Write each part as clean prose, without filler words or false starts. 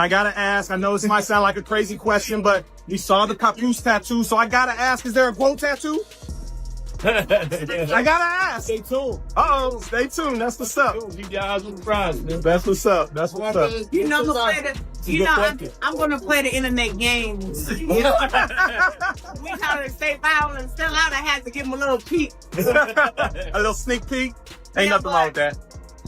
I gotta ask, I know this might sound like a crazy question, but you saw the Papoose tattoo, so I gotta ask, is there a quote tattoo? I gotta ask. Stay tuned. Uh-oh, stay tuned. That's what's up. You guys are surprised, man. That's what's up. That's what's up. You know, I'm gonna play the internet games. We trying to stay violent and still out. I had to give them a little peek. A little sneak peek. Ain't nothing wrong with that.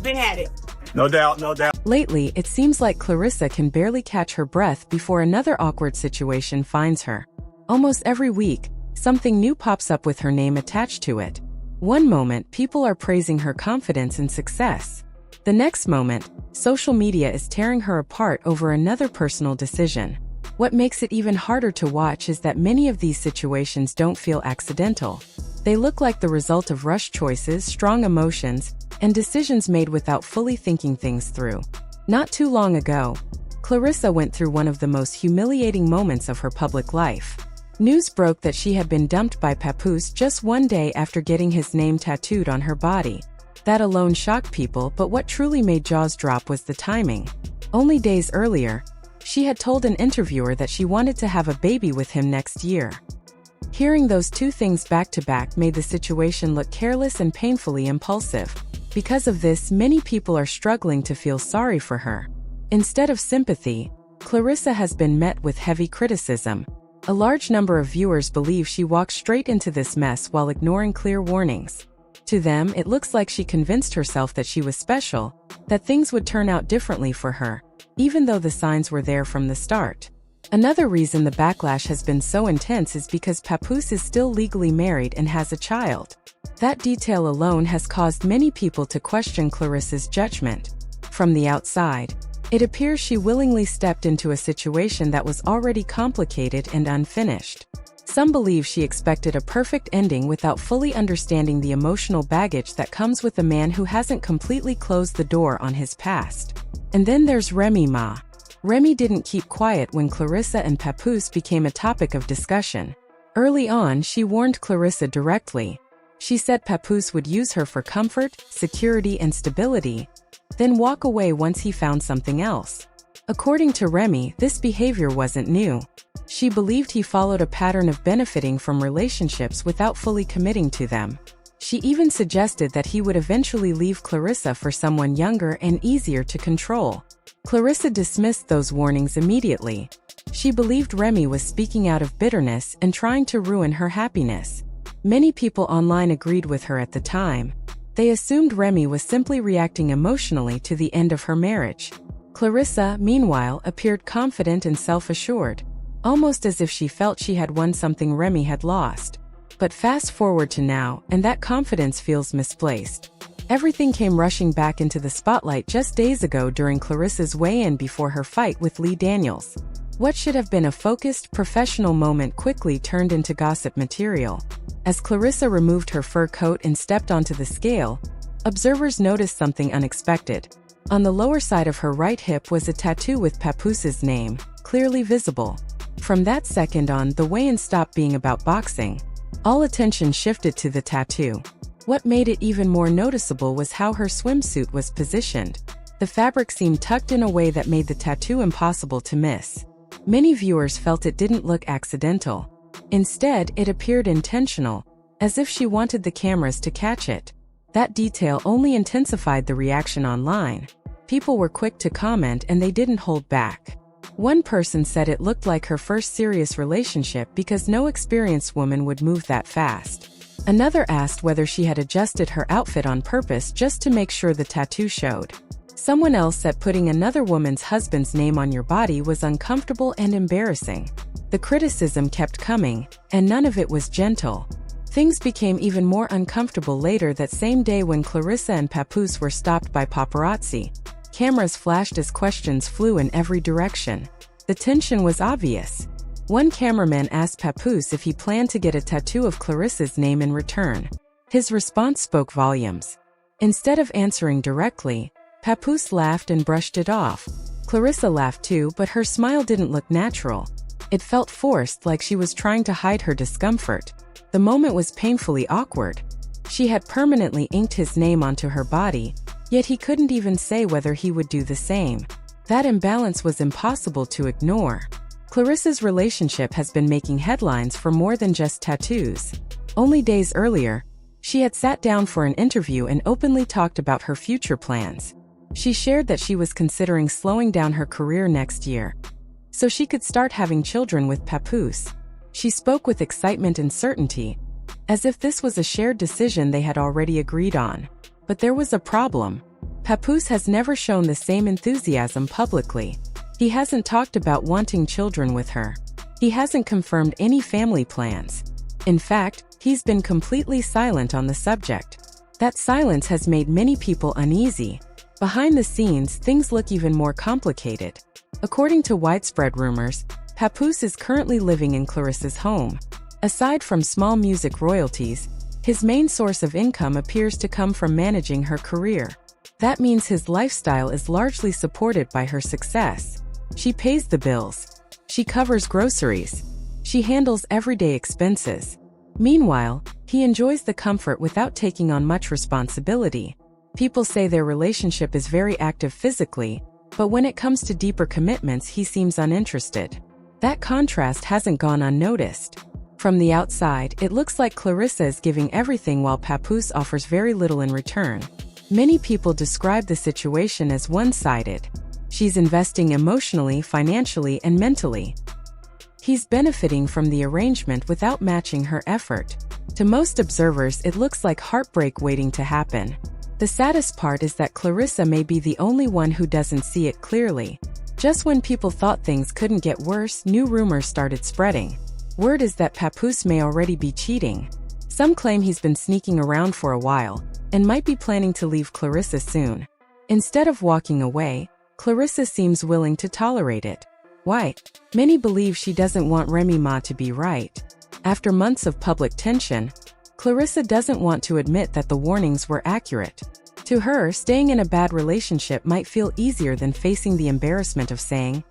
They had it. No doubt, no doubt. Lately, it seems like Claressa can barely catch her breath before another awkward situation finds her. Almost every week, something new pops up with her name attached to it. One moment, people are praising her confidence and success. The next moment, social media is tearing her apart over another personal decision. What makes it even harder to watch is that many of these situations don't feel accidental. They look like the result of rushed choices, strong emotions, and decisions made without fully thinking things through. Not too long ago, Claressa went through one of the most humiliating moments of her public life. News broke that she had been dumped by Papoose just one day after getting his name tattooed on her body. That alone shocked people, but what truly made jaws drop was the timing. Only days earlier, she had told an interviewer that she wanted to have a baby with him next year. Hearing those two things back to back made the situation look careless and painfully impulsive. Because of this, many people are struggling to feel sorry for her. Instead of sympathy, Claressa has been met with heavy criticism. A large number of viewers believe she walked straight into this mess while ignoring clear warnings. To them, it looks like she convinced herself that she was special, that things would turn out differently for her, even though the signs were there from the start. Another reason the backlash has been so intense is because Papoose is still legally married and has a child. That detail alone has caused many people to question Claressa's judgment. From the outside, it appears she willingly stepped into a situation that was already complicated and unfinished. Some believe she expected a perfect ending without fully understanding the emotional baggage that comes with a man who hasn't completely closed the door on his past. And then there's Remy Ma. Remy didn't keep quiet when Claressa and Papoose became a topic of discussion. Early on, she warned Claressa directly. She said Papoose would use her for comfort, security, and stability, then walk away once he found something else. According to Remy, this behavior wasn't new. She believed he followed a pattern of benefiting from relationships without fully committing to them. She even suggested that he would eventually leave Claressa for someone younger and easier to control. Claressa dismissed those warnings immediately. She believed Remy was speaking out of bitterness and trying to ruin her happiness. Many people online agreed with her at the time. They assumed Remy was simply reacting emotionally to the end of her marriage. Claressa, meanwhile, appeared confident and self-assured, almost as if she felt she had won something Remy had lost. But fast forward to now, and that confidence feels misplaced. Everything came rushing back into the spotlight just days ago during Claressa's weigh-in before her fight with Lee Daniels. What should have been a focused, professional moment quickly turned into gossip material. As Claressa removed her fur coat and stepped onto the scale, observers noticed something unexpected. On the lower side of her right hip was a tattoo with Papoose's name, clearly visible. From that second on, the weigh-in stopped being about boxing. All attention shifted to the tattoo. What made it even more noticeable was how her swimsuit was positioned. The fabric seemed tucked in a way that made the tattoo impossible to miss. Many viewers felt it didn't look accidental. Instead, it appeared intentional, as if she wanted the cameras to catch it. That detail only intensified the reaction online. People were quick to comment and they didn't hold back. One person said it looked like her first serious relationship because no experienced woman would move that fast. Another asked whether she had adjusted her outfit on purpose just to make sure the tattoo showed. Someone else said putting another woman's husband's name on your body was uncomfortable and embarrassing. The criticism kept coming, and none of it was gentle. Things became even more uncomfortable later that same day when Claressa and Papoose were stopped by paparazzi. Cameras flashed as questions flew in every direction. The tension was obvious. One cameraman asked Papoose if he planned to get a tattoo of Claressa's name in return. His response spoke volumes. Instead of answering directly, Papoose laughed and brushed it off. Claressa laughed too, but her smile didn't look natural. It felt forced, like she was trying to hide her discomfort. The moment was painfully awkward. She had permanently inked his name onto her body, yet he couldn't even say whether he would do the same. That imbalance was impossible to ignore. Clarissa's relationship has been making headlines for more than just tattoos. Only days earlier, she had sat down for an interview and openly talked about her future plans. She shared that she was considering slowing down her career next year, so she could start having children with Papoose. She spoke with excitement and certainty, as if this was a shared decision they had already agreed on. But there was a problem. Papoose has never shown the same enthusiasm publicly. He hasn't talked about wanting children with her. He hasn't confirmed any family plans. In fact, he's been completely silent on the subject. That silence has made many people uneasy. Behind the scenes, things look even more complicated. According to widespread rumors, Papoose is currently living in Clarissa's home. Aside from small music royalties, his main source of income appears to come from managing her career. That means his lifestyle is largely supported by her success. She pays the bills. She covers groceries. She handles everyday expenses. Meanwhile, he enjoys the comfort without taking on much responsibility. People say their relationship is very active physically, but when it comes to deeper commitments, he seems uninterested. That contrast hasn't gone unnoticed. From the outside, it looks like Claressa is giving everything while Papoose offers very little in return. Many people describe the situation as one-sided. She's investing emotionally, financially, and mentally. He's benefiting from the arrangement without matching her effort. To most observers, it looks like heartbreak waiting to happen. The saddest part is that Claressa may be the only one who doesn't see it clearly. Just when people thought things couldn't get worse, new rumors started spreading. Word is that Papoose may already be cheating. Some claim he's been sneaking around for a while, and might be planning to leave Claressa soon. Instead of walking away, Claressa seems willing to tolerate it. Why? Many believe she doesn't want Remy Ma to be right. After months of public tension, Claressa doesn't want to admit that the warnings were accurate. To her, staying in a bad relationship might feel easier than facing the embarrassment of saying,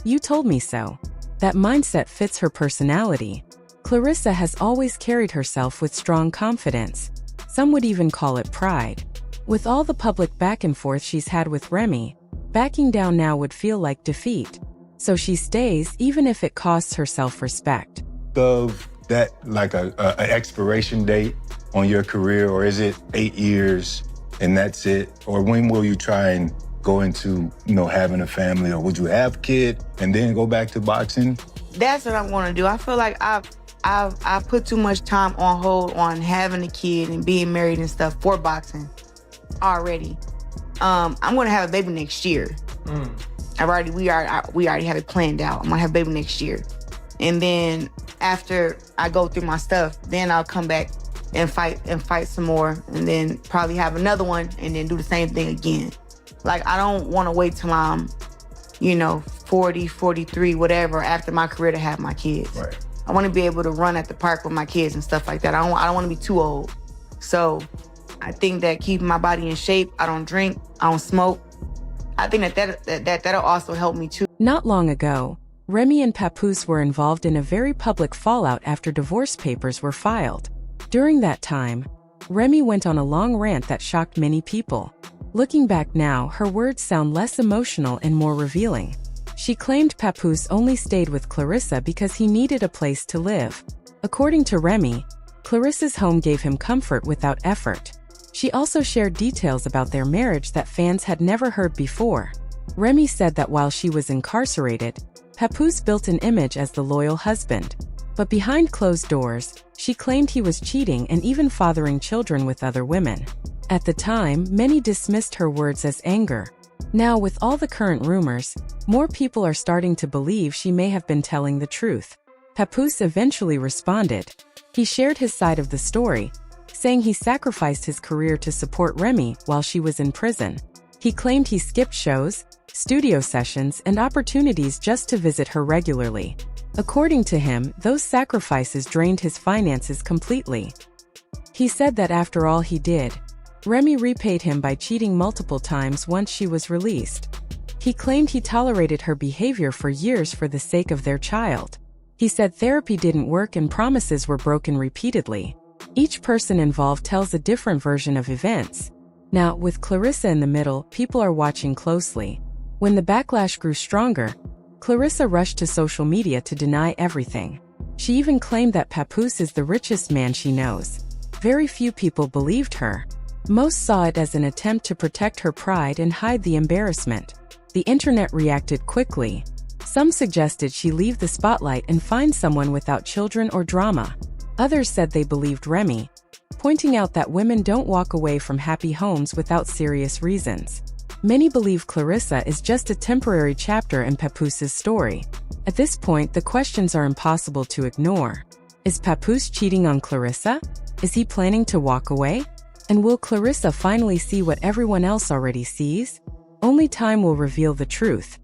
"You told me so." That mindset fits her personality. Claressa has always carried herself with strong confidence. Some would even call it pride. With all the public back and forth she's had with Remy, backing down now would feel like defeat. So she stays even if it costs her self-respect. Of that, like a expiration date on your career, or is it 8 years and that's it? Or when will you try and go into, having a family, or would you have a kid and then go back to boxing? That's what I want to do. I feel like I've put too much time on hold on having a kid and being married and stuff for boxing already. I'm gonna have a baby next year. We already have it planned out. I'm gonna have a baby next year, and then after I go through my stuff, then I'll come back and fight some more, and then probably have another one, and then do the same thing again. Like, I don't want to wait till I'm, 40, 43, whatever, after my career to have my kids. Right. I want to be able to run at the park with my kids and stuff like that. I don't want to be too old. So I think that keeping my body in shape, I don't drink, I don't smoke, I think that'll also help me too. Not long ago, Remy and Papoose were involved in a very public fallout after divorce papers were filed. During that time, Remy went on a long rant that shocked many people. Looking back now, her words sound less emotional and more revealing. She claimed Papoose only stayed with Claressa because he needed a place to live. According to Remy, Clarissa's home gave him comfort without effort. She also shared details about their marriage that fans had never heard before. Remy said that while she was incarcerated, Papoose built an image as the loyal husband. But behind closed doors, she claimed he was cheating and even fathering children with other women. At the time, many dismissed her words as anger. Now, with all the current rumors, more people are starting to believe she may have been telling the truth. Papoose eventually responded. He shared his side of the story, saying he sacrificed his career to support Remy while she was in prison. He claimed he skipped shows, studio sessions, and opportunities just to visit her regularly. According to him, those sacrifices drained his finances completely. He said that after all he did, Remy repaid him by cheating multiple times once she was released. He claimed he tolerated her behavior for years for the sake of their child. He said therapy didn't work and promises were broken repeatedly. Each person involved tells a different version of events. Now, with Claressa in the middle, people are watching closely. When the backlash grew stronger, Claressa rushed to social media to deny everything. She even claimed that Papoose is the richest man she knows. Very few people believed her. Most saw it as an attempt to protect her pride and hide the embarrassment. The internet reacted quickly. Some suggested she leave the spotlight and find someone without children or drama. Others said they believed Remy, pointing out that women don't walk away from happy homes without serious reasons. Many believe Claressa is just a temporary chapter in Papoose's story. At this point, the questions are impossible to ignore. Is Papoose cheating on Claressa? Is he planning to walk away? And will Claressa finally see what everyone else already sees? Only time will reveal the truth.